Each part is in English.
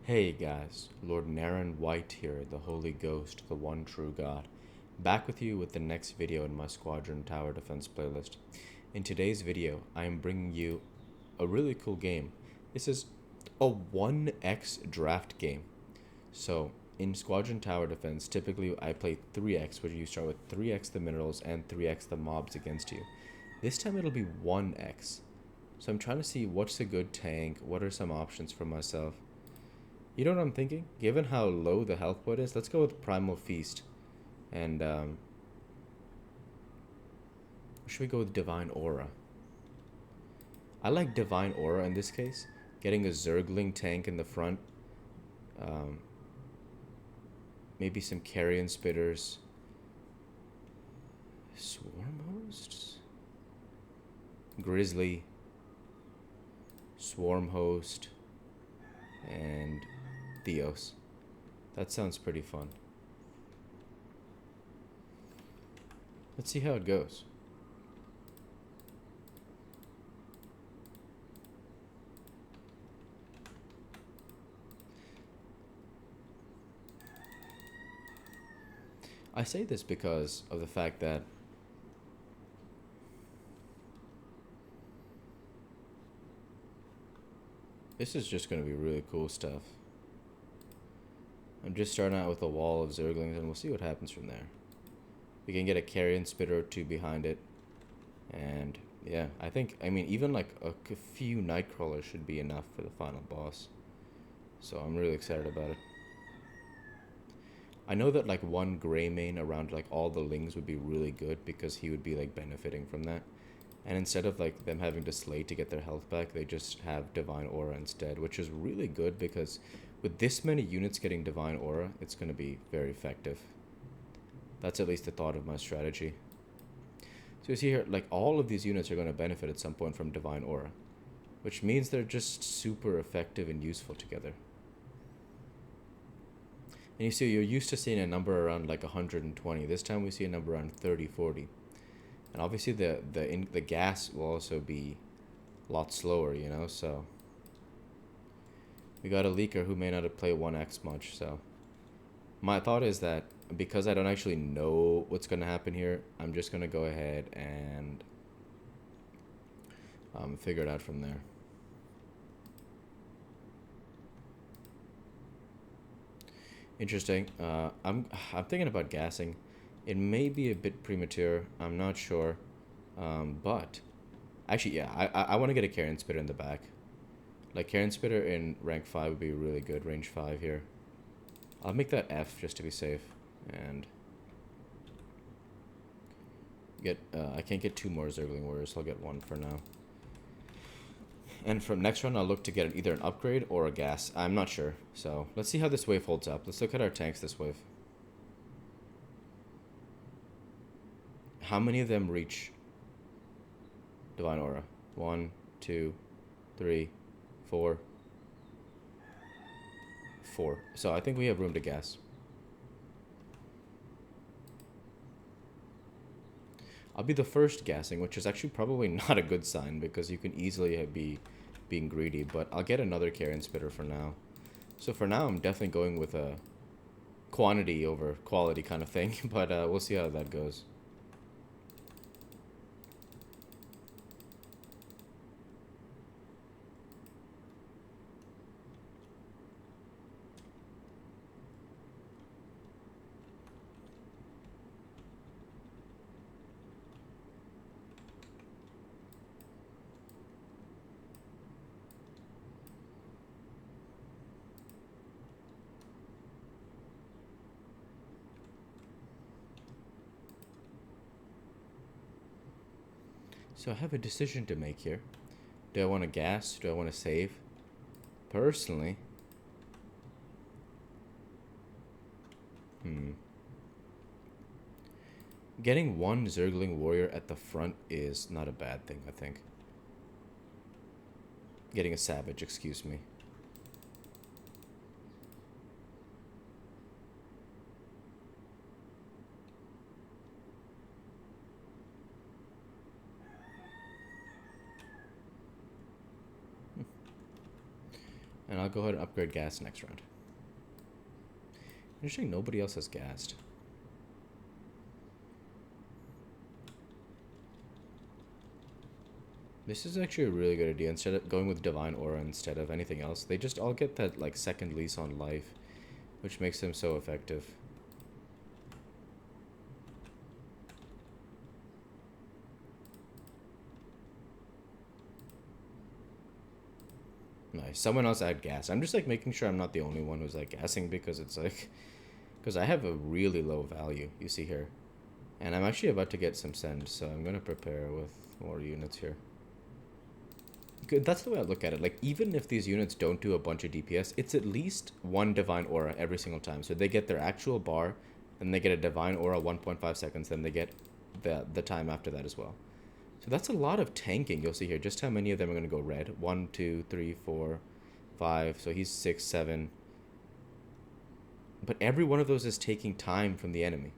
Hey guys, Lord Naren White here, the Holy Ghost, the one true God, back with you with the next video in my Squadron Tower Defense playlist. In today's video, I am bringing you a really cool game. This is a 1x draft game. So, in Squadron Tower Defense, typically I play 3x, where you start with 3x the minerals and 3x the mobs against you. This time it'll be 1x. So I'm trying to see what's a good tank, what are some options for myself. You know what I'm thinking? Given how low the health point is, let's go with Primal Feast. And, should we go with Divine Aura? I like Divine Aura in this case. Getting a Zergling tank in the front. Um, Maybe some Carrion Spitters. Swarm Hosts? Grizzly. Swarm Host. And Theos. That sounds pretty fun. Let's see how it goes. I say this because of the fact that this is just going to be really cool stuff. I'm just starting out with a wall of Zerglings, and we'll see what happens from there. We can get a Carrion Spitter or two behind it. And, yeah, I mean, even like a few Nightcrawlers should be enough for the final boss. So I'm really excited about it. I know that like one Greymane around like all the Lings would be really good because he would be like benefiting from that. And instead of like them having to slay to get their health back, they just have Divine Aura instead, which is really good because with this many units getting Divine Aura, it's going to be very effective. That's at least the thought of my strategy. So you see here, like all of these units are going to benefit at some point from Divine Aura, which means they're just super effective and useful together. And you see, you're used to seeing a number around like 120. This time we see a number around 30, 40. And obviously the gas will also be a lot slower, you know, so we got a leaker who may not play 1x much, so my thought is that because I don't actually know what's going to happen here, I'm just going to go ahead and figure it out from there. Interesting. I'm thinking about gassing. It may be a bit premature. I'm not sure. But actually, yeah, I want to get a Carrion Spitter in the back. Like Carrion Spitter in rank 5 would be really good, range 5 here. I'll make that F just to be safe. And get I can't get 2 more Zergling Warriors, so I'll get 1 for now. And from next run, I'll look to get either an upgrade or a gas. I'm not sure. So let's see how this wave holds up. Let's look at our tanks this wave. How many of them reach Divine Aura? 1, 2, 3, 4. 4. So I think we have room to gas. I'll be the first gassing, which is actually probably not a good sign because you can easily be being greedy, but I'll get another Carrion Spitter for now. So for now, I'm definitely going with a quantity over quality kind of thing, but we'll see how that goes. So I have a decision to make here. Do I want to gas? Do I want to save? Personally, getting one Zergling Warrior at the front is not a bad thing, I think. Getting a Savage, excuse me. And I'll go ahead and upgrade gas next round. Interesting, nobody else has gassed. This is actually a really good idea. Instead of going with Divine Aura instead of anything else, they just all get that like second lease on life, which makes them so effective. Nice. Someone else add gas. I'm just like making sure I'm not the only one who's like gassing, because it's like, because I have a really low value, you see here. And I'm actually about to get some send, so I'm going to prepare with more units here. Good, that's the way I look at it. Like, even if these units don't do a bunch of DPS, it's at least one Divine Aura every single time. So they get their actual bar, then they get a Divine Aura 1.5 seconds, then they get the time after that as well. So that's a lot of tanking. You'll see here just how many of them are going to go red. 1, 2, 3, 4, 5. So he's 6, 7. But every one of those is taking time from the enemy.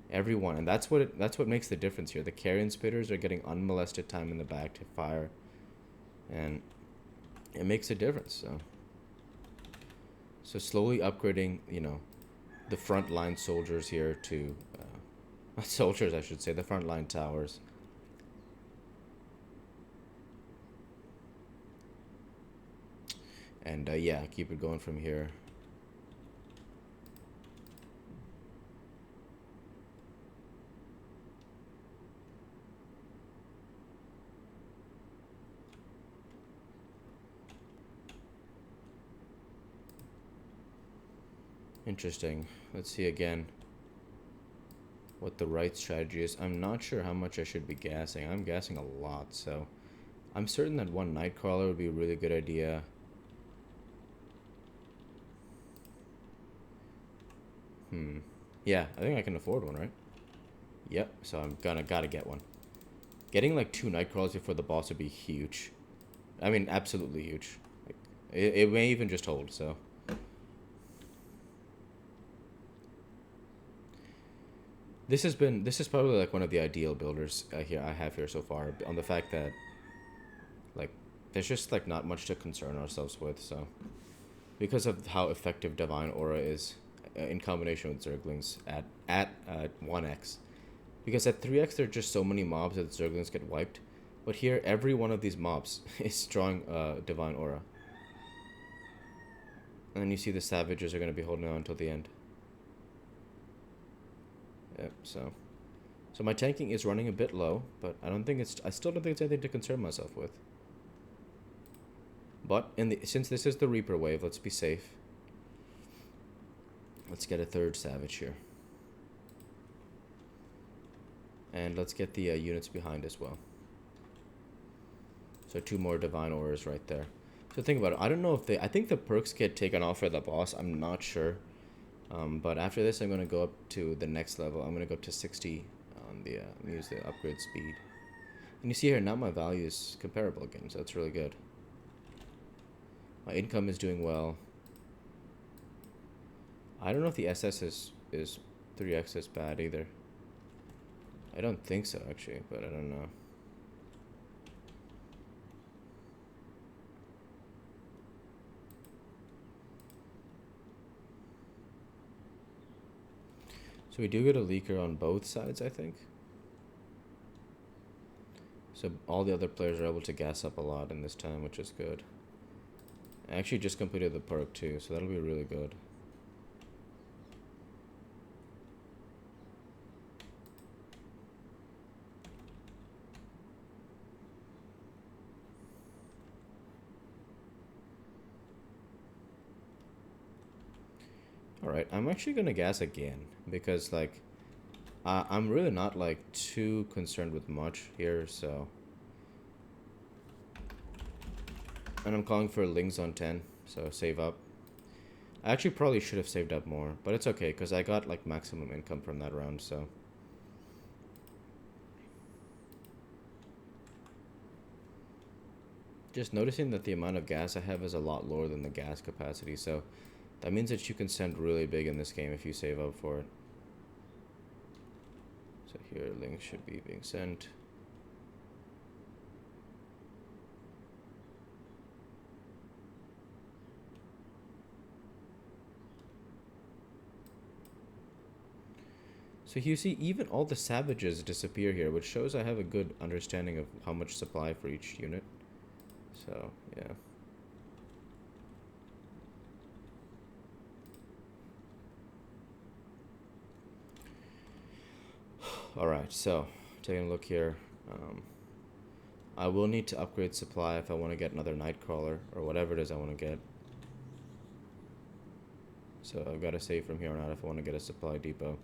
Every one. And that's what makes the difference here. The carrion spitters are getting unmolested time in the back to fire. And it makes a difference. So slowly upgrading, you know, the frontline soldiers here to... not soldiers, I should say. The frontline towers. And yeah, keep it going from here. Interesting. Let's see again what the right strategy is. I'm not sure how much I should be gassing. I'm gassing a lot, so I'm certain that one Nightcrawler would be a really good idea. Yeah, I think I can afford one, right? Yep, so I'm gotta get one. Getting like 2 Nightcrawlers before the boss would be huge. I mean, absolutely huge. Like, it may even just hold, so. This is probably like one of the ideal builders I have here so far, on the fact that like there's just like not much to concern ourselves with, so because of how effective Divine Aura is in combination with Zerglings at 1x. Because at 3x there are just so many mobs that Zerglings get wiped, but here every one of these mobs is drawing Divine Aura. And then you see the Savages are going to be holding on until the end. Yep, so my tanking is running a bit low, but I still don't think it's anything to concern myself with. But since this is the Reaper wave, let's be safe. Let's get a 3rd Savage here. And let's get the units behind as well. So 2 more Divine Auras right there. So think about it. I don't know if I think the perks get taken off for the boss. I'm not sure. But after this, I'm going to go up to the next level. I'm going to go up to 60 on the, use the upgrade speed. And you see here, now my value is comparable again, so that's really good. My income is doing well. I don't know if the SS is 3x is bad either. I don't think so, actually, but I don't know. So we do get a leaker on both sides, I think. So all the other players are able to gas up a lot in this time, which is good. I actually just completed the perk too, so that'll be really good. Alright, I'm actually gonna gas again, because like I'm really not like too concerned with much here, so. And I'm calling for Lings on 10, so save up. I actually probably should have saved up more, but it's okay, because I got like maximum income from that round, so. Just noticing that the amount of gas I have is a lot lower than the gas capacity, so that means that you can send really big in this game if you save up for it. So here, Link should be being sent. So you see, even all the savages disappear here, which shows I have a good understanding of how much supply for each unit. So, yeah. Alright, so, taking a look here. I will need to upgrade supply if I want to get another Nightcrawler, or whatever it is I want to get. So I've got to save from here on out if I want to get a supply depot.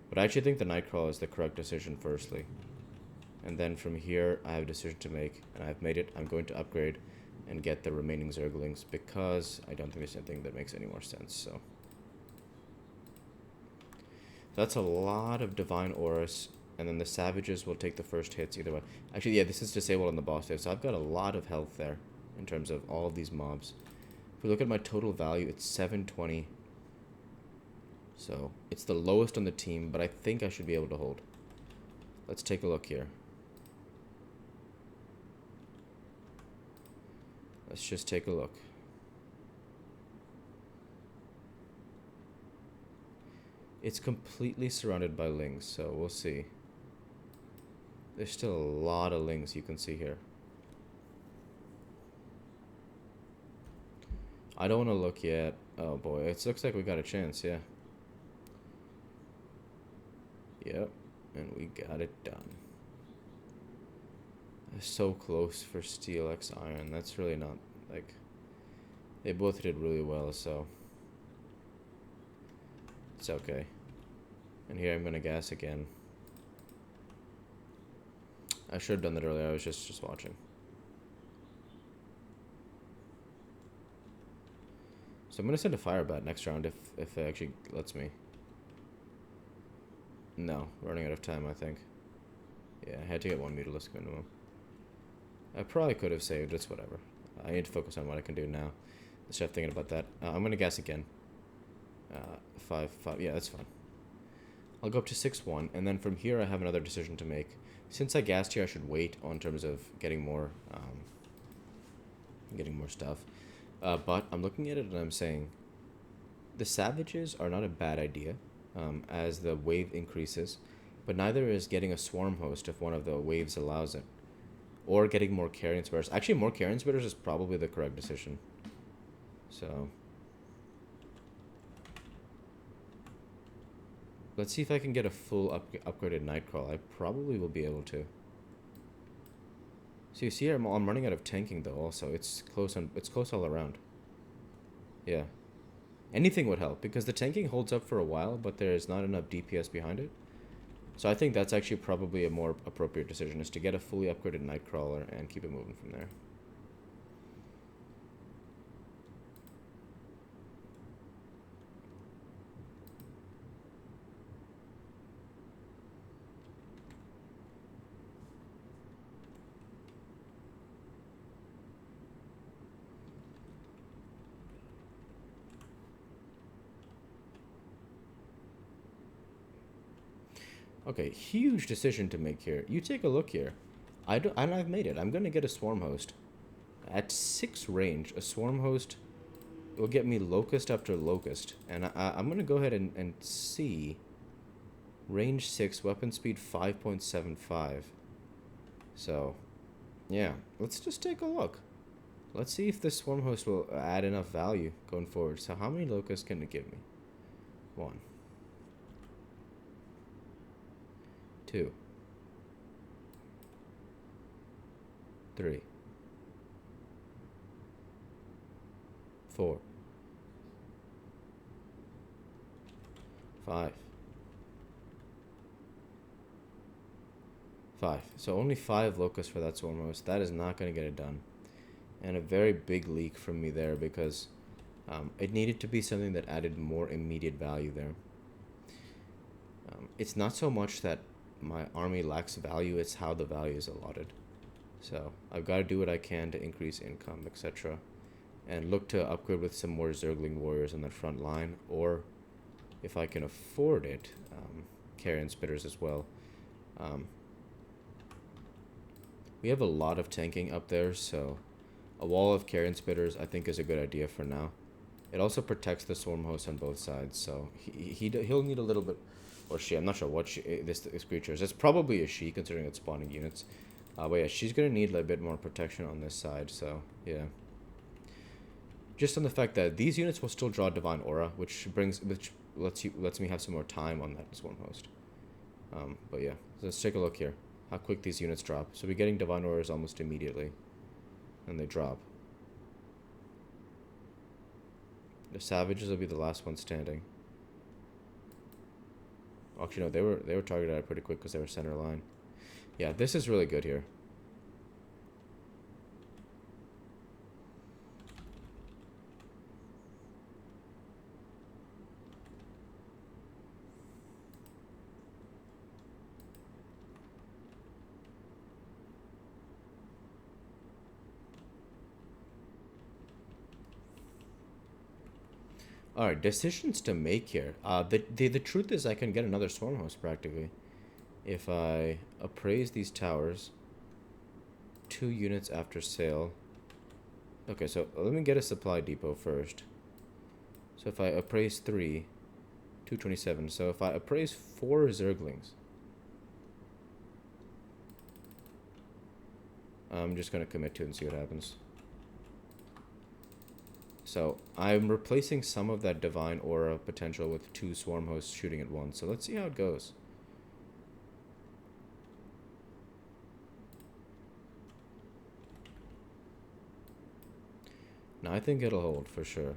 But I actually think the Nightcrawler is the correct decision firstly. And then from here, I have a decision to make, and I've made it. I'm going to upgrade and get the remaining Zerglings because I don't think there's anything that makes any more sense, so. That's a lot of Divine Auras, and then the Savages will take the first hits either way. Actually, yeah, this is disabled on the boss there, so I've got a lot of health there in terms of all of these mobs. If we look at my total value, it's 720. So, it's the lowest on the team, but I think I should be able to hold. Let's take a look here. Let's just take a look. It's completely surrounded by lings, so we'll see. There's still a lot of lings you can see here. I don't want to look yet. Oh boy, it looks like we got a chance, yeah. Yep, and we got it done. So close for Steel X Iron. That's really not, like, they both did really well, so it's okay. And here I'm gonna gas again. I should have done that earlier. I was just watching. So I'm gonna send a fire bat next round if it actually lets me. No, running out of time, I think. Yeah, I had to get one Mutalisk minimum. I probably could have saved. It's whatever. I need to focus on what I can do now. Let's start thinking about that. I'm gonna gas again. 5. Yeah, that's fine. I'll go up to 6-1, and then from here I have another decision to make. Since I gassed here, I should wait on terms of getting more stuff. But I'm looking at it and I'm saying the Savages are not a bad idea as the wave increases, but neither is getting a Swarm Host if one of the waves allows it, or getting more Carrion Spitters. Actually, more Carrion Spitters is probably the correct decision. So let's see if I can get a full upgraded Nightcrawler. I probably will be able to. So you see, I'm running out of tanking though. Also, it's close all around. Yeah, anything would help because the tanking holds up for a while, but there's not enough DPS behind it. So I think that's actually probably a more appropriate decision, is to get a fully upgraded Nightcrawler and keep it moving from there. Okay, huge decision to make here. You take a look here. I've made it. I'm going to get a Swarm Host. At 6 range, a Swarm Host will get me Locust after Locust. And I'm going to go ahead and see. Range 6, weapon speed 5.75. So, yeah. Let's just take a look. Let's see if this Swarm Host will add enough value going forward. So how many Locusts can it give me? 1. 2, 3, 4, 5. 5. So only 5 locusts for that Swarm Host. That is not going to get it done. And a very big leak from me there because it needed to be something that added more immediate value there. It's not so much that my army lacks value, it's how the value is allotted. So I've got to do what I can to increase income, etc. And look to upgrade with some more Zergling warriors on the front line, or if I can afford it, Carrion Spitters as well. We have a lot of tanking up there, so a wall of Carrion Spitters I think is a good idea for now. It also protects the Swarm Host on both sides, so he'll need a little bit or she. I'm not sure what this creature is. It's probably a she, considering it's spawning units. But yeah, she's gonna need a bit more protection on this side. So yeah. Just on the fact that these units will still draw Divine Aura, which lets me have some more time on that Swarm Host. But yeah, let's take a look here. How quick these units drop. So we're getting Divine Auras almost immediately, and they drop. The Savages will be the last one standing. Actually, no, they were targeted at pretty quick because they were center line. Yeah, this is really good here. Alright, decisions to make here. The truth is I can get another Swarm Host practically. If I appraise these towers 2 units after sale. Okay, so let me get a supply depot first. So if I appraise 3, 227. So if I appraise 4 Zerglings, I'm just going to commit to it and see what happens. So I'm replacing some of that Divine Aura potential with 2 Swarm Hosts shooting at once. So let's see how it goes. Now I think it'll hold for sure.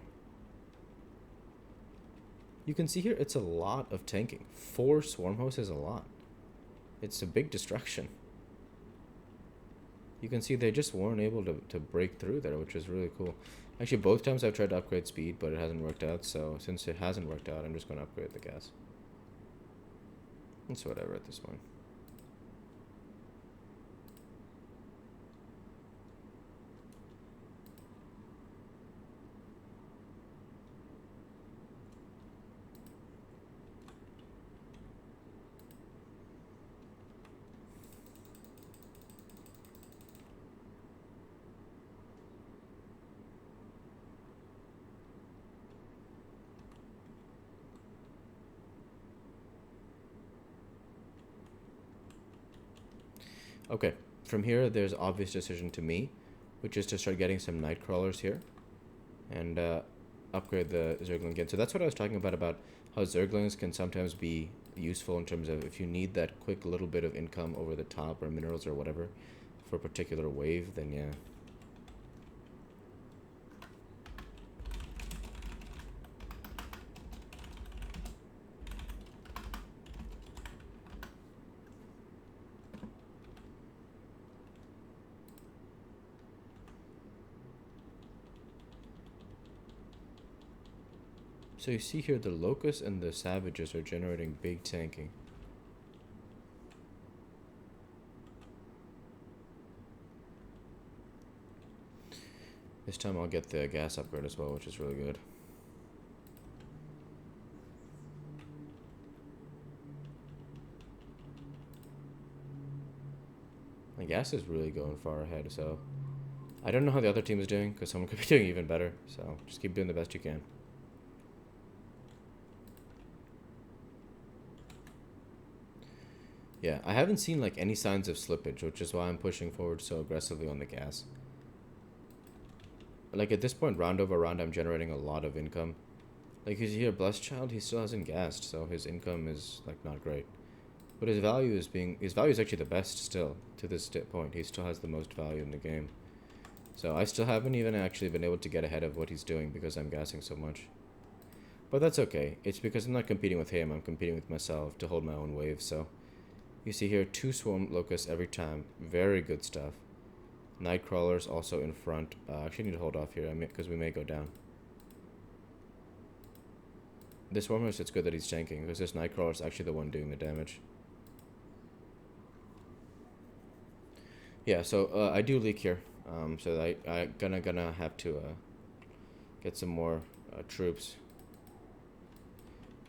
You can see here it's a lot of tanking. 4 Swarm Hosts is a lot. It's a big distraction. You can see they just weren't able to break through there, which is really cool. Actually, both times I've tried to upgrade speed, but it hasn't worked out. So since it hasn't worked out, I'm just going to upgrade the gas. It's whatever at this point. Okay, from here there's obvious decision to me, which is to start getting some night crawlers here, and upgrade the Zergling again. So that's what I was talking about how Zerglings can sometimes be useful in terms of if you need that quick little bit of income over the top or minerals or whatever for a particular wave, then yeah. So you see here the Locusts and the Savages are generating big tanking. This time I'll get the gas upgrade as well, which is really good. My gas is really going far ahead, so I don't know how the other team is doing, because someone could be doing even better, so just keep doing the best you can. Yeah, I haven't seen like any signs of slippage, which is why I'm pushing forward so aggressively on the gas. Like at this point, round over round, I'm generating a lot of income. Like you see here, Blessed Child, he still hasn't gassed, so his income is like not great. But his value is actually the best still to this point. He still has the most value in the game. So I still haven't even actually been able to get ahead of what he's doing because I'm gassing so much. But that's okay. It's because I'm not competing with him. I'm competing with myself to hold my own wave. So you see here 2 Swarm Locusts every time. Very good stuff. Night Crawlers also in front. I actually need to hold off here because we may go down. This Swarm Host, it's good that he's tanking because this Night Crawler is actually the one doing the damage. Yeah, so I do leak here. So I gonna have to get some more troops.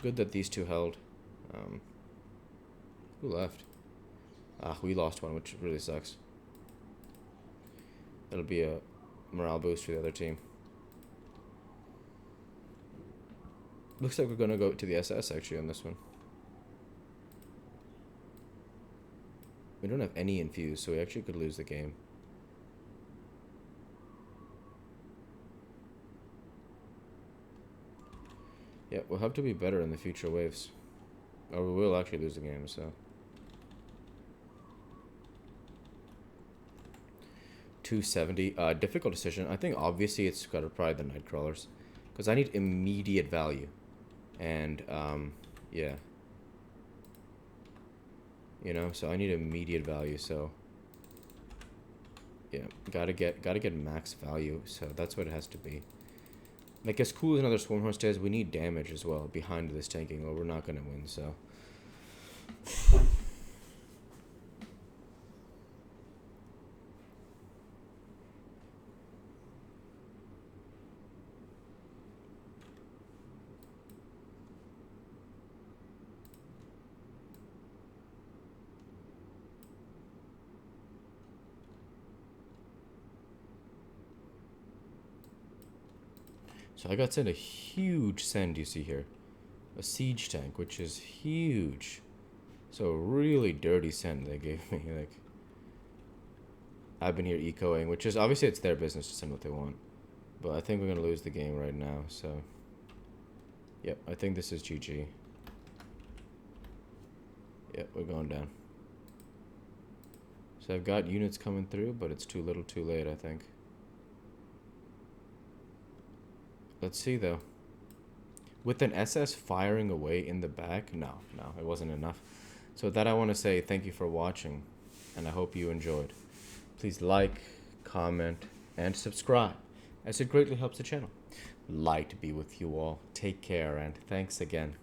Good that these 2 held. Who left? We lost one, which really sucks. It'll be a morale boost for the other team. Looks like we're gonna go to the SS actually on this one. We don't have any infuse, so we actually could lose the game. Yeah, we'll have to be better in the future waves. Or we will actually lose the game, so. 270. Difficult decision. I think obviously it's got to probably the Nightcrawlers. Because I need immediate value. And, yeah. You know, so I need immediate value, so. Yeah, gotta get max value, so that's what it has to be. Like, as cool as another Swarmhorse is, we need damage as well behind this tanking, or we're not gonna win, so. So I got sent a huge send, you see here. A siege tank, which is huge. So a really dirty send they gave me. Like, I've been here ecoing, which is obviously it's their business to send what they want. But I think we're gonna lose the game right now, so. Yep, I think this is GG. Yep, we're going down. So I've got units coming through, but it's too little too late, I think. Let's see, though. With an SS firing away in the back, no, it wasn't enough. So with that, I want to say thank you for watching, and I hope you enjoyed. Please like, comment, and subscribe, as it greatly helps the channel. Light be with you all. Take care, and thanks again.